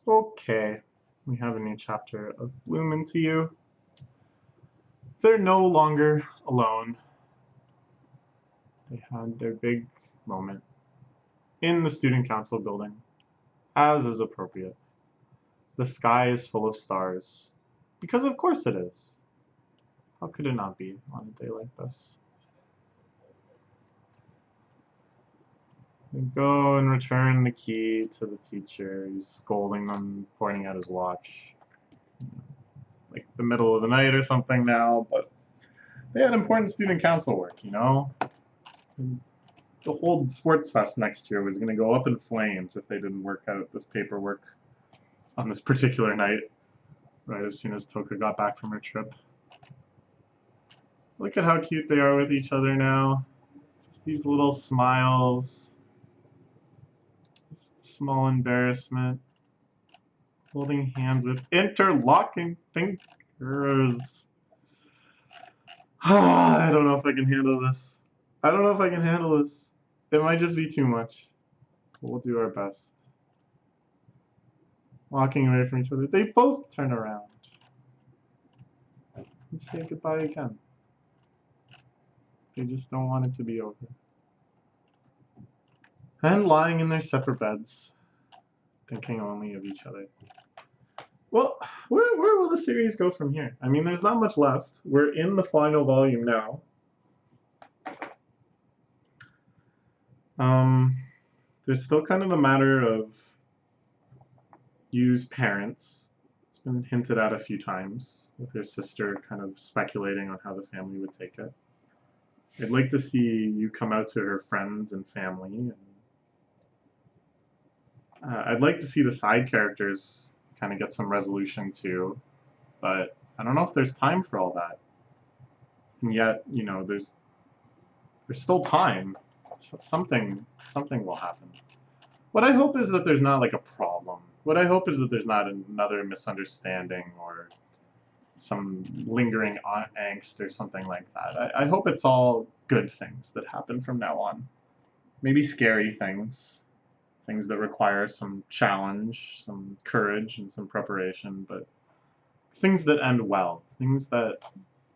Okay, we have a new chapter of Bloom into You. They're no longer alone. They had their big moment in the student council building, as is appropriate. The sky is full of stars, because of course it is. How could it not be on a day like this? They go and return the key to the teacher. He's scolding them, pointing at his watch. It's like the middle of the night or something now, but they had important student council work, you know? The whole sports fest next year was going to go up in flames if they didn't work out this paperwork on this particular night, right as soon as Toka got back from her trip. Look at how cute they are with each other now. Just these little smiles, this small embarrassment, holding hands with interlocking fingers. I don't know if I can handle this. I don't know if I can handle this. It might just be too much. We'll do our best. Walking away from each other, they both turn around and say goodbye again. They just don't want it to be over. And lying in their separate beds, thinking only of each other. Well, where will the series go from here? I mean, there's not much left. We're in the final volume now. There's still kind of a matter of Yu's parents. It's been hinted at a few times, with her sister kind of speculating on how the family would take it. I'd like to see Yu come out to her friends and family. And, I'd like to see the side characters kind of get some resolution too, but I don't know if there's time for all that. And yet, you know, there's still time. So something will happen. What I hope is that there's not like a problem. What I hope is that there's not another misunderstanding or some lingering angst or something like that. I hope it's all good things that happen from now on. Maybe scary things. Things that require some challenge, some courage, and some preparation, but things that end well. Things that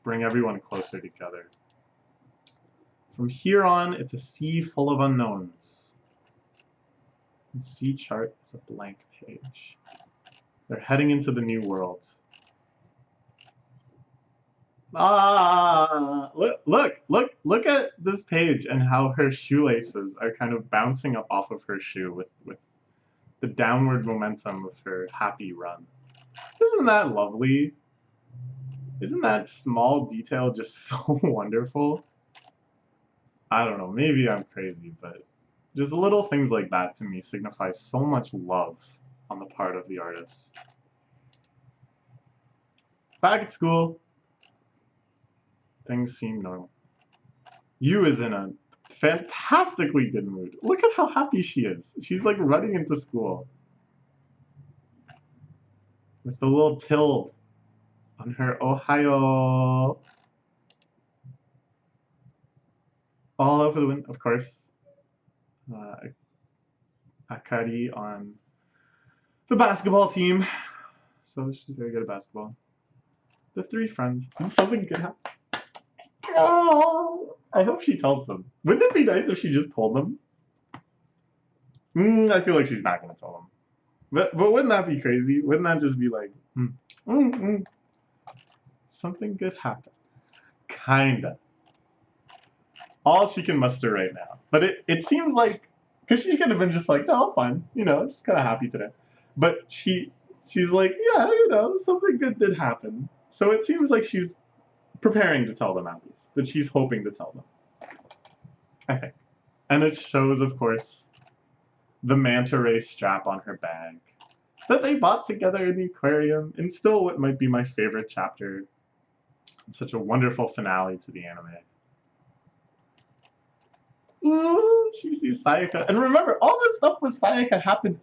bring everyone closer together. From here on, it's a sea full of unknowns. The sea chart is a blank page. They're heading into the new world. Look at this page and how her shoelaces are kind of bouncing up off of her shoe with the downward momentum of her happy run. Isn't that lovely? Isn't that small detail just so wonderful? I don't know, maybe I'm crazy, but just little things like that to me signify so much love on the part of the artist. Back at school, things seem normal. Yu is in a fantastically good mood. Look at how happy she is. She's like running into school with the little tilde on her Ohio. All over the wind, of course. Akari on the basketball team. So she's very good at basketball. The three friends. And something good happen. Oh, I hope she tells them. Wouldn't it be nice if she just told them? I feel like she's not going to tell them. But wouldn't that be crazy? Wouldn't that just be like, something good happened? Kinda. All she can muster right now. But it seems like, because she could have been just like, no, I'm fine. You know, just kind of happy today. But she's like, yeah, you know, something good did happen. So it seems like she's preparing to tell them at least. That she's hoping to tell them. I think. And it shows, of course, the manta ray strap on her bag that they bought together in the aquarium, and still what might be my favorite chapter. It's such a wonderful finale to the anime. Ooh, she sees Sayaka. And remember, all this stuff with Sayaka happened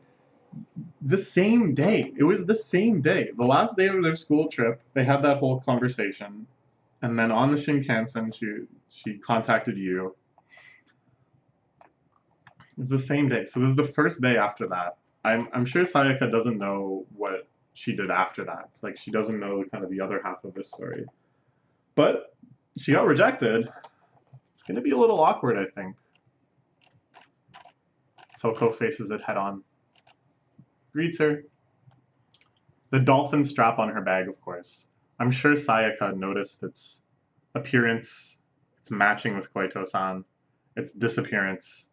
the same day. It was the same day. The last day of their school trip, they had that whole conversation. And then on the Shinkansen, she contacted Yu. It's the same day. So this is the first day after that. I'm sure Sayaka doesn't know what she did after that. It's like she doesn't know kind of the other half of this story. But she got rejected. It's gonna be a little awkward, I think. Toko faces it head on. Greets her. The dolphin strap on her bag, of course. I'm sure Sayaka noticed its appearance, its matching with Koito-san, its disappearance,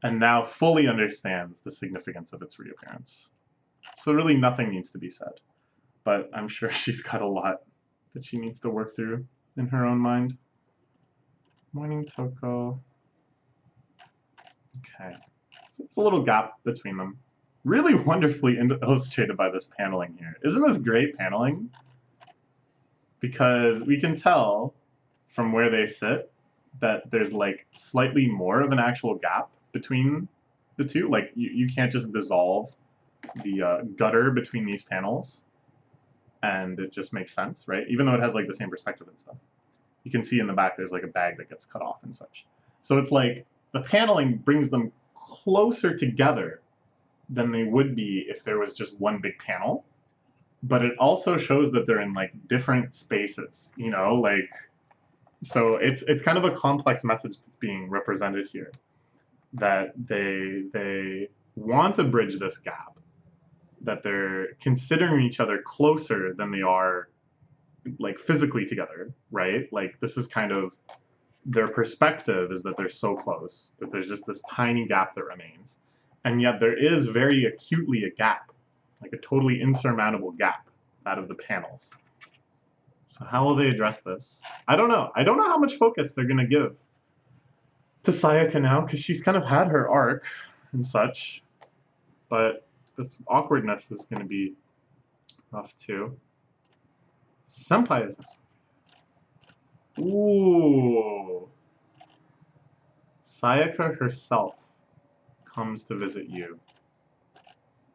and now fully understands the significance of its reappearance. So really nothing needs to be said. But I'm sure she's got a lot that she needs to work through in her own mind. Morning, Toko. Okay. So it's a little gap between them. Really wonderfully illustrated by this paneling here. Isn't this great paneling? Because we can tell from where they sit that there's like slightly more of an actual gap between the two. Like you can't just dissolve the gutter between these panels and it just makes sense, right? Even though it has like the same perspective and stuff. You can see in the back there's like a bag that gets cut off and such. So it's like the paneling brings them closer together than they would be if there was just one big panel. But it also shows that they're in like different spaces, you know, like so it's kind of a complex message that's being represented here. That they want to bridge this gap, that they're considering each other closer than they are like physically together, right? Like this is kind of their perspective is that they're so close, that there's just this tiny gap that remains. And yet there is very acutely a gap, like a totally insurmountable gap out of the panels. So how will they address this? I don't know. I don't know how much focus they're going to give to Sayaka now, because she's kind of had her arc and such. But this awkwardness is going to be rough too. Senpai is this. Ooh. Sayaka herself comes to visit you.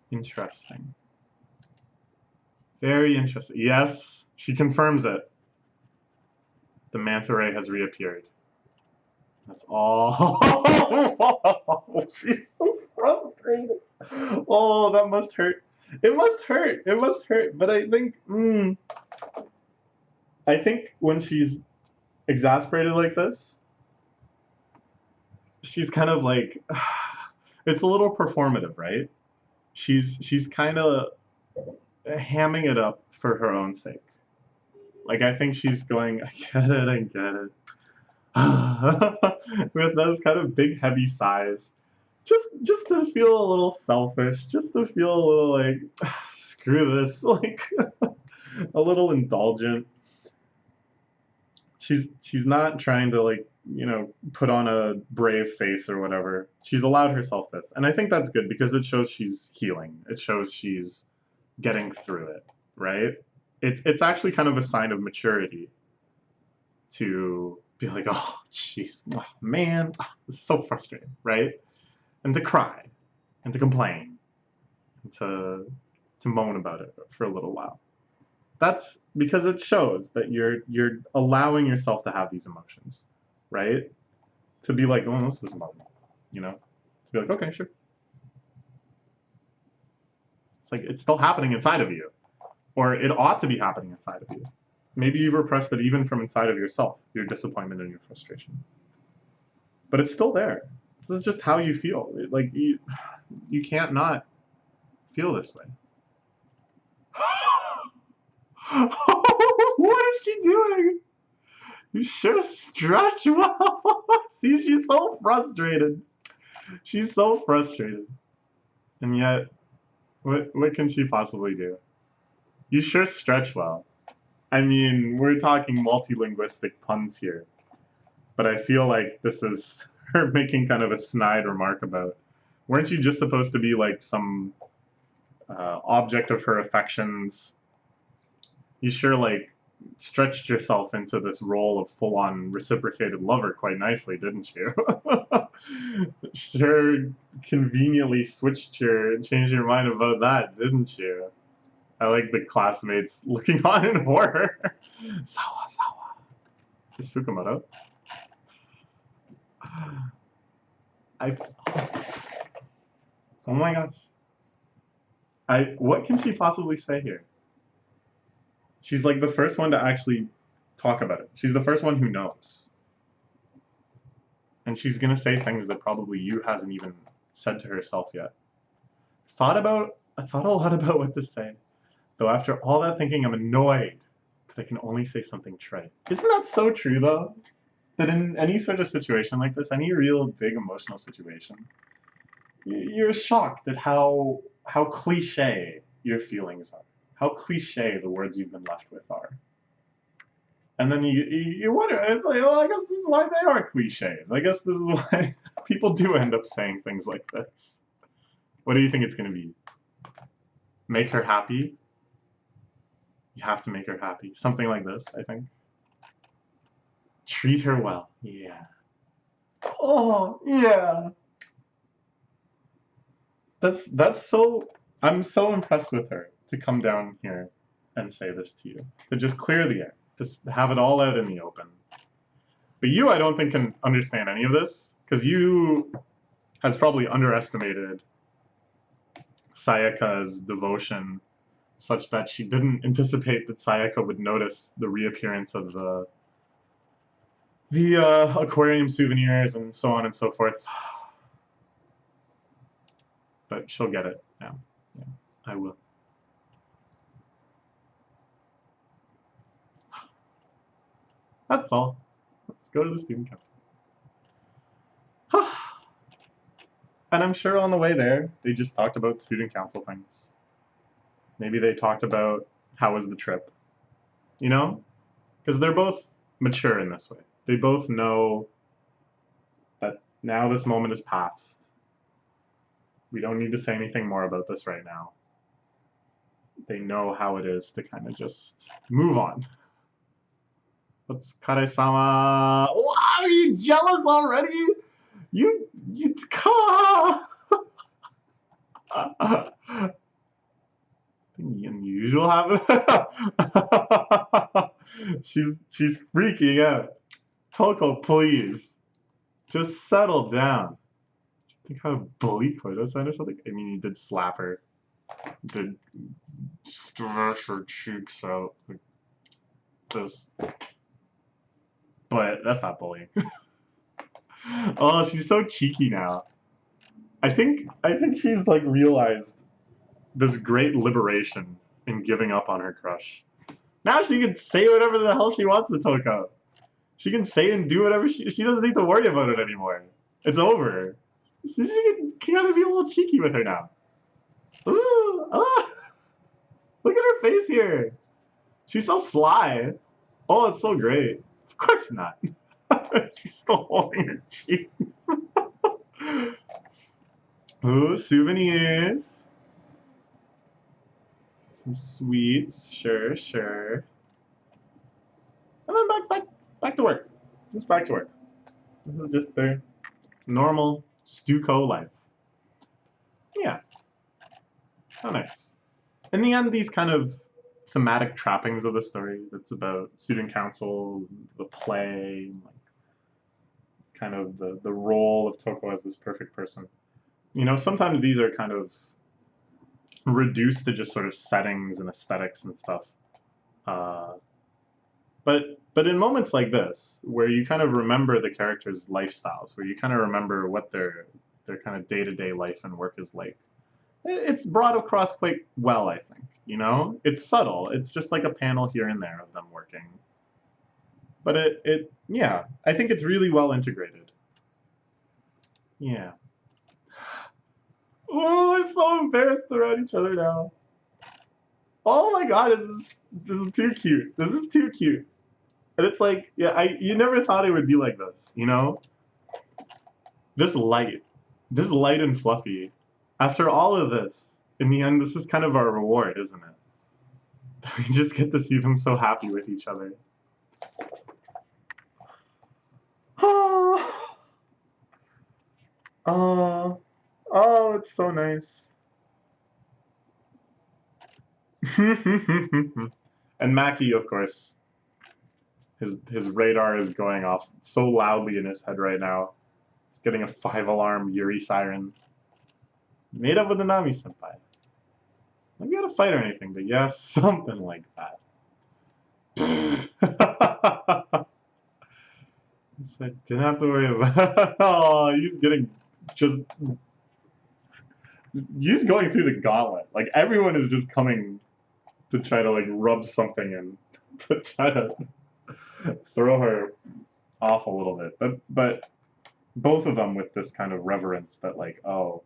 Interesting. Very interesting. Yes, she confirms it. The manta ray has reappeared. That's all. She's so frustrated. Oh, that must hurt. It must hurt. It must hurt. But I think, I think when she's exasperated like this, she's kind of like, it's a little performative, right? She's kind of hamming it up for her own sake. Like I think she's going, I get it. With those kind of big heavy sighs. Just to feel a little selfish, just to feel a little like screw this, like a little indulgent. She's not trying to like, you know, put on a brave face or whatever. She's allowed herself this. And I think that's good because it shows she's healing. It shows she's getting through it, right? It's actually kind of a sign of maturity to be like, oh, jeez, oh, man, it's so frustrating, right? And to cry, and to complain, and to moan about it for a little while. That's because it shows that you're allowing yourself to have these emotions, right? To be like, oh, this doesn't bother me, you know? To be like, okay, sure. It's like it's still happening inside of you, or it ought to be happening inside of you. Maybe you've repressed it even from inside of yourself, your disappointment and your frustration. But it's still there. This is just how you feel. Like you can't not feel this way. What is she doing? You sure stretch well. See, she's so frustrated. She's so frustrated. And yet, what can she possibly do? You sure stretch well. I mean, we're talking multilinguistic puns here. But I feel like this is her making kind of a snide remark about, weren't you just supposed to be like some object of her affections? You sure like stretched yourself into this role of full-on reciprocated lover quite nicely, didn't you? Sure conveniently changed your mind about that, didn't you? I like the classmates looking on in horror. Sawa, sawa. Is this Fukumoto? I. Oh my gosh. What can she possibly say here? She's like the first one to actually talk about it. She's the first one who knows. And she's gonna say things that probably you hasn't even said to herself yet. I thought a lot about what to say. Though after all that thinking, I'm annoyed that I can only say something trite. Isn't that so true though? That in any sort of situation like this, any real big emotional situation, you're shocked at how cliche your feelings are, how cliche the words you've been left with are. And then you wonder, it's like, well, I guess this is why they are cliches. I guess this is why people do end up saying things like this. What do you think it's going to be? Make her happy? You have to make her happy. Something like this, I think. Treat her well. Yeah. Oh, yeah. That's so. I'm so impressed with her to come down here and say this to you. To just clear the air. Just have it all out in the open. But you, I don't think, can understand any of this, because you has probably underestimated Sayaka's devotion such that she didn't anticipate that Sayaka would notice the reappearance of the aquarium souvenirs and so on and so forth. But she'll get it now. Yeah, I will. That's all. Let's go to the student council. And I'm sure on the way there, they just talked about student council things. Maybe they talked about how was the trip. You know? Because they're both mature in this way. They both know that now this moment is past. We don't need to say anything more about this right now. They know how it is to kind of just move on. What's Kare-sama? Wow, are you jealous already? You unusual happen. she's freaking out. Toko, please, just settle down. I think how bully Koido-san or something. I mean, he did slap her. Did stretch her cheeks out like this. But that's not bullying. Oh, she's so cheeky now. I think she's like realized this great liberation in giving up on her crush. Now she can say whatever the hell she wants to Toko. She can say and do whatever she doesn't need to worry about it anymore. It's over. So she can kind of be a little cheeky with her now. Ooh, ah, look at her face here. She's so sly. Oh, it's so great. Of course not. She's still holding her cheeks. Ooh, souvenirs. Some sweets. Sure, sure. And then back to work. Just back to work. This is just their normal Stuco life. Yeah. How nice. In the end, these kind of thematic trappings of the story that's about student council, the play, like kind of the role of Toko as this perfect person. You know, sometimes these are kind of reduced to just sort of settings and aesthetics and stuff. But in moments like this, where you kind of remember the characters' lifestyles, where you kind of remember what their kind of day-to-day life and work is like, it's brought across quite well, I think. You know, it's subtle. It's just like a panel here and there of them working. But yeah, I think it's really well integrated. Yeah. Oh, they're so embarrassed around each other now. Oh my god, this is too cute. This is too cute. And it's like, yeah, you never thought it would be like this, you know? This light and fluffy. After all of this, in the end, this is kind of our reward, isn't it? We just get to see them so happy with each other. Oh, oh, oh, it's so nice. And Maki, of course, his radar is going off so loudly in his head right now. It's getting a 5-alarm Yuri siren. Made up with the Nami senpai. Maybe had a fight or anything, but yeah, something like that. It's like, didn't have to worry about. Oh, he's getting just. He's going through the gauntlet. Like everyone is just coming to try to like rub something in to try to throw her off a little bit. But both of them with this kind of reverence that like, oh,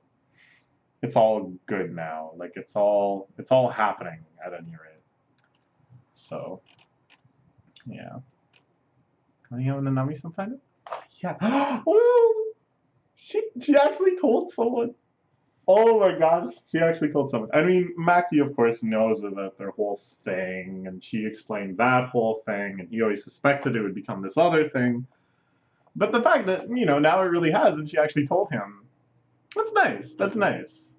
it's all good now. Like it's all happening at any rate. So yeah. Going out with the Nami sometime? Yeah. Oh, she actually told someone. Oh my gosh, she actually told someone. I mean, Maki, of course, knows about their whole thing, and she explained that whole thing, and he always suspected it would become this other thing. But the fact that, you know, now it really has, and she actually told him, that's nice, that's nice.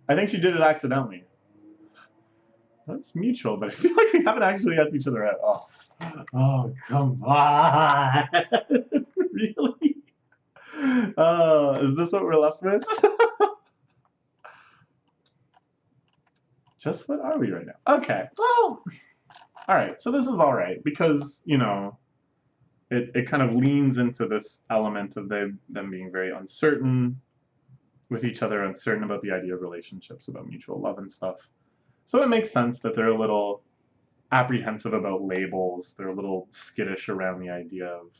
I think she did it accidentally. That's mutual, but I feel like we haven't actually asked each other out. Oh come on. Really? Is this what we're left with? Just what are we right now? Okay, well, all right, so this is all right because, you know, it kind of leans into this element of them being very uncertain with each other, uncertain about the idea of relationships, about mutual love and stuff. So it makes sense that they're a little apprehensive about labels. They're a little skittish around the idea of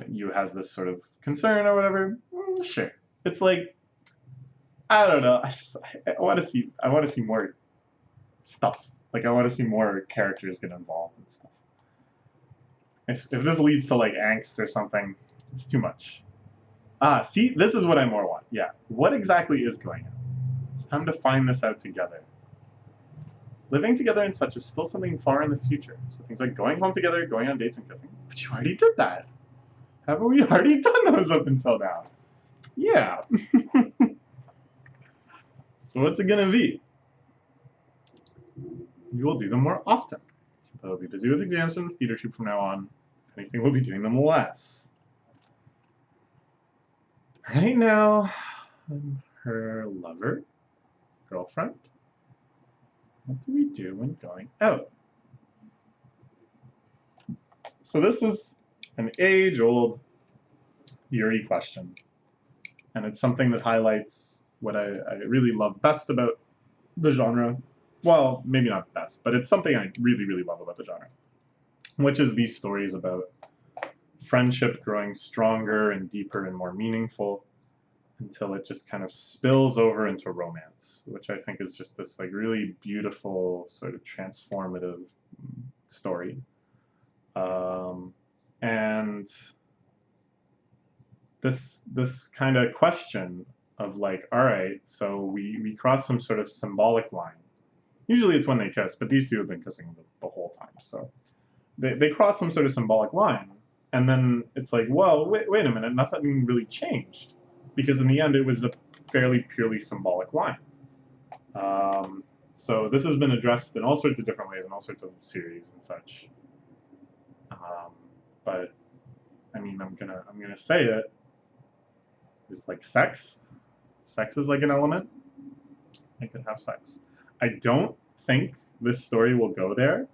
you has this sort of concern or whatever. Sure, it's like I don't know. I want to see more stuff. Like I want to see more characters get involved and stuff. If this leads to like angst or something, it's too much. Ah, see, this is what I more want. Yeah, what exactly is going on? It's time to find this out together. Living together and such is still something far in the future. So things like going home together, going on dates and kissing. But you already did that. Haven't we already done those up until now? Yeah. So what's it gonna be? We will do them more often. So they'll be busy with exams and the theater troupe from now on. If anything, we'll be doing them less. Right now, I'm her lover, girlfriend. What do we do when going out? So this is an age-old Yuri question. And it's something that highlights what I really love best about the genre. Well, maybe not best, but it's something I really, really love about the genre, which is these stories about friendship growing stronger and deeper and more meaningful until it just kind of spills over into romance, which I think is just this like really beautiful sort of transformative story. And this kind of question of like, all right, so we cross some sort of symbolic line. Usually it's when they kiss, but these two have been kissing the whole time. So they cross some sort of symbolic line, and then it's like, well, wait a minute, nothing really changed, because in the end it was a fairly purely symbolic line. So this has been addressed in all sorts of different ways in all sorts of series and such. But I mean, I'm gonna say it. It's like sex. Sex is like an element. They could have sex. I don't think this story will go there.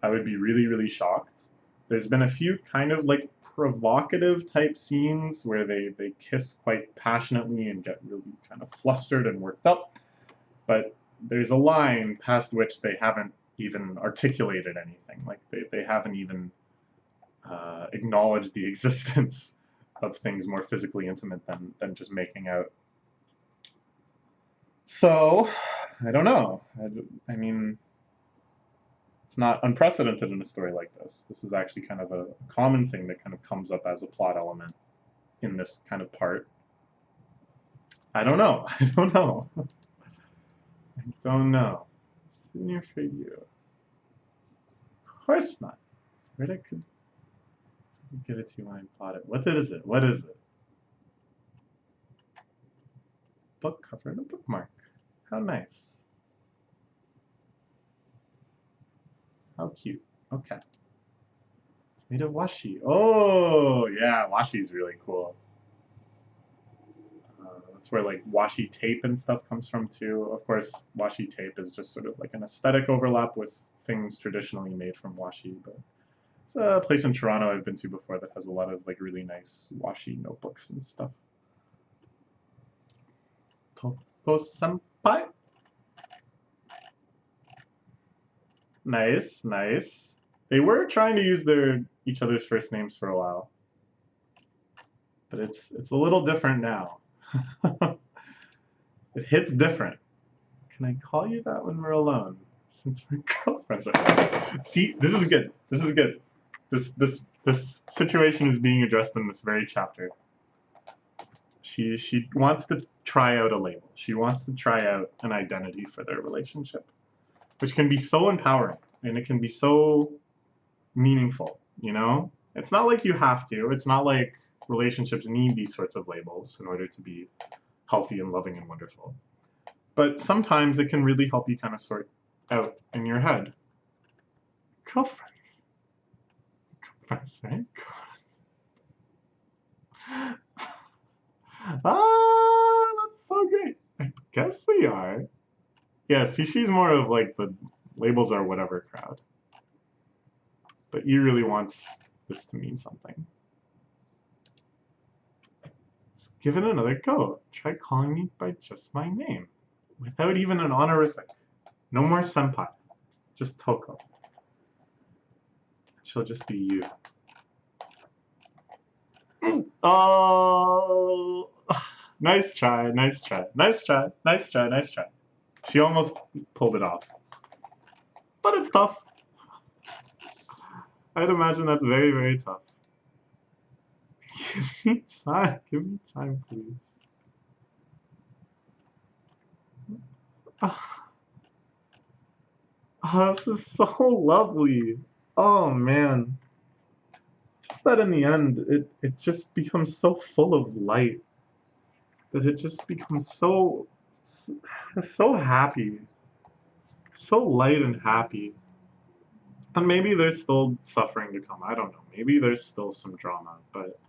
I would be really, really shocked. There's been a few kind of like provocative type scenes where they kiss quite passionately and get really kind of flustered and worked up. But there's a line past which they haven't even articulated anything. Like they haven't even acknowledged the existence of things more physically intimate than just making out. So, I don't know. I mean, it's not unprecedented in a story like this. This is actually kind of a common thing that kind of comes up as a plot element in this kind of part. I don't know. I don't know. I don't know. Senior for you. Of course not. It's weird I could get it to you when I plot it. What is it? What is it? Book cover and a bookmark. How nice. How cute. Okay. It's made of washi. Oh, yeah, washi's really cool. That's where like washi tape and stuff comes from too. Of course, washi tape is just sort of like an aesthetic overlap with things traditionally made from washi, but it's a place in Toronto I've been to before that has a lot of like really nice washi notebooks and stuff. Toko-senpai? Nice, nice. They were trying to use each other's first names for a while, but it's a little different now. It hits different. Can I call you that when we're alone? Since we're girlfriends. See, this is good. This is good. This situation is being addressed in this very chapter. She wants to try out a label. She wants to try out an identity for their relationship, which can be so empowering and it can be so meaningful, you know? It's not like you have to. It's not like relationships need these sorts of labels in order to be healthy and loving and wonderful. But sometimes it can really help you kind of sort out in your head. Girlfriends. Girlfriends, right? Girlfriends. Ah, that's so great. I guess we are. Yeah, see, she's more of like the labels are whatever crowd. But you really wants this to mean something. Let's give it another go. Try calling me by just my name. Without even an honorific. No more senpai. Just Toko. She'll just be you. Oh, nice try, nice try, nice try, nice try, nice try. She almost pulled it off. But it's tough. I'd imagine that's very, very tough. Give me time, please. Oh, this is so lovely. Oh man. Just that in the end, it just becomes so full of light that it just becomes so happy. So light and happy. And maybe there's still suffering to come. I don't know. Maybe there's still some drama, but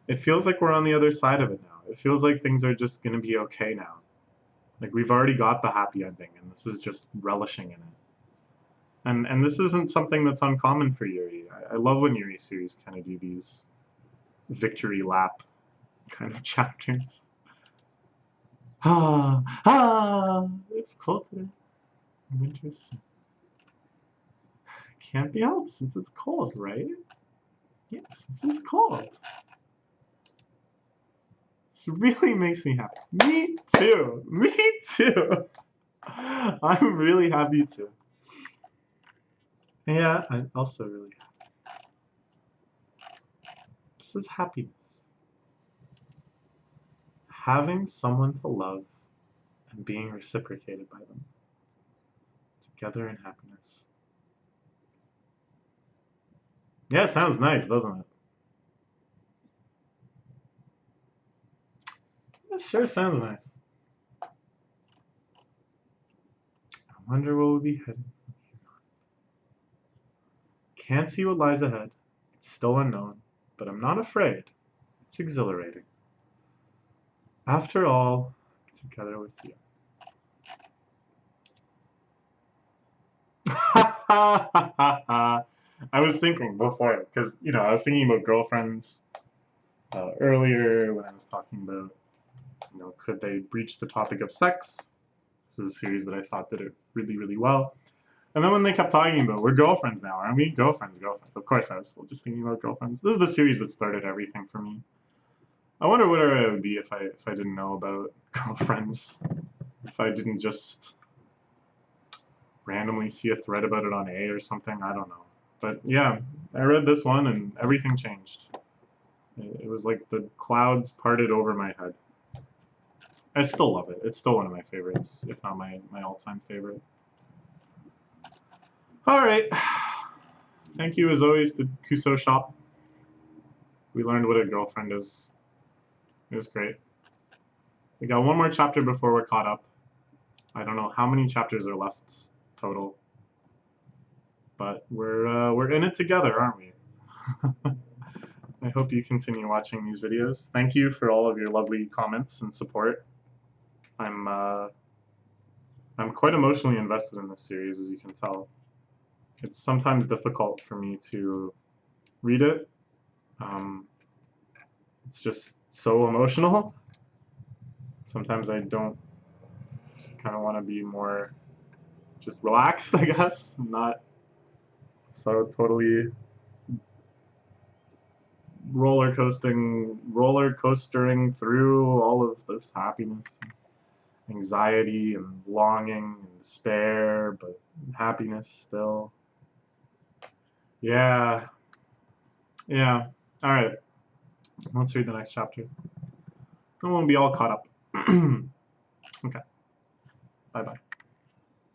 it feels like we're on the other side of it now. It feels like things are just going to be okay now. Like we've already got the happy ending, and this is just relishing in it. And this isn't something that's uncommon for Yuri. I love when Yuri series kind of do these victory lap kind of chapters. It's cold today. Winter's can't be out since it's cold, right? Yes, this is cold. This really makes me happy. Me too. Me too. I'm really happy too. Yeah, I'm also really happy. This is happiness. Having someone to love and being reciprocated by them. Together in happiness. Yeah, sounds nice, doesn't it? It sure sounds nice. I wonder where we'll be heading from here on. Can't see what lies ahead. It's still unknown, but I'm not afraid. It's exhilarating. After all, together with you. I was thinking before, because, you know, I was thinking about girlfriends earlier when I was talking about, you know, could they breach the topic of sex? This is a series that I thought did it really, really well. And then when they kept talking about, we're girlfriends now, aren't we? Girlfriends, girlfriends. Of course, I was still just thinking about girlfriends. This is the series that started everything for me. I wonder what it would be if I didn't know about girlfriends. If I didn't just randomly see a thread about it on A or something. I don't know. But yeah, I read this one and everything changed. It was like the clouds parted over my head. I still love it. It's still one of my favorites, if not my all-time favorite. Alright. Thank you as always to Kuso Shop. We learned what a girlfriend is. It was great. We got one more chapter before we're caught up. I don't know how many chapters are left total. But we're in it together, aren't we? I hope you continue watching these videos. Thank you for all of your lovely comments and support. I'm quite emotionally invested in this series, as you can tell. It's sometimes difficult for me to read it. It's just so emotional. Sometimes I don't just kind of want to be more just relaxed, I guess, not so totally roller coastering through all of this happiness, and anxiety, and longing, and despair, but happiness still. Yeah, yeah. All right, let's read the next chapter. Then we'll be all caught up. Okay, bye bye.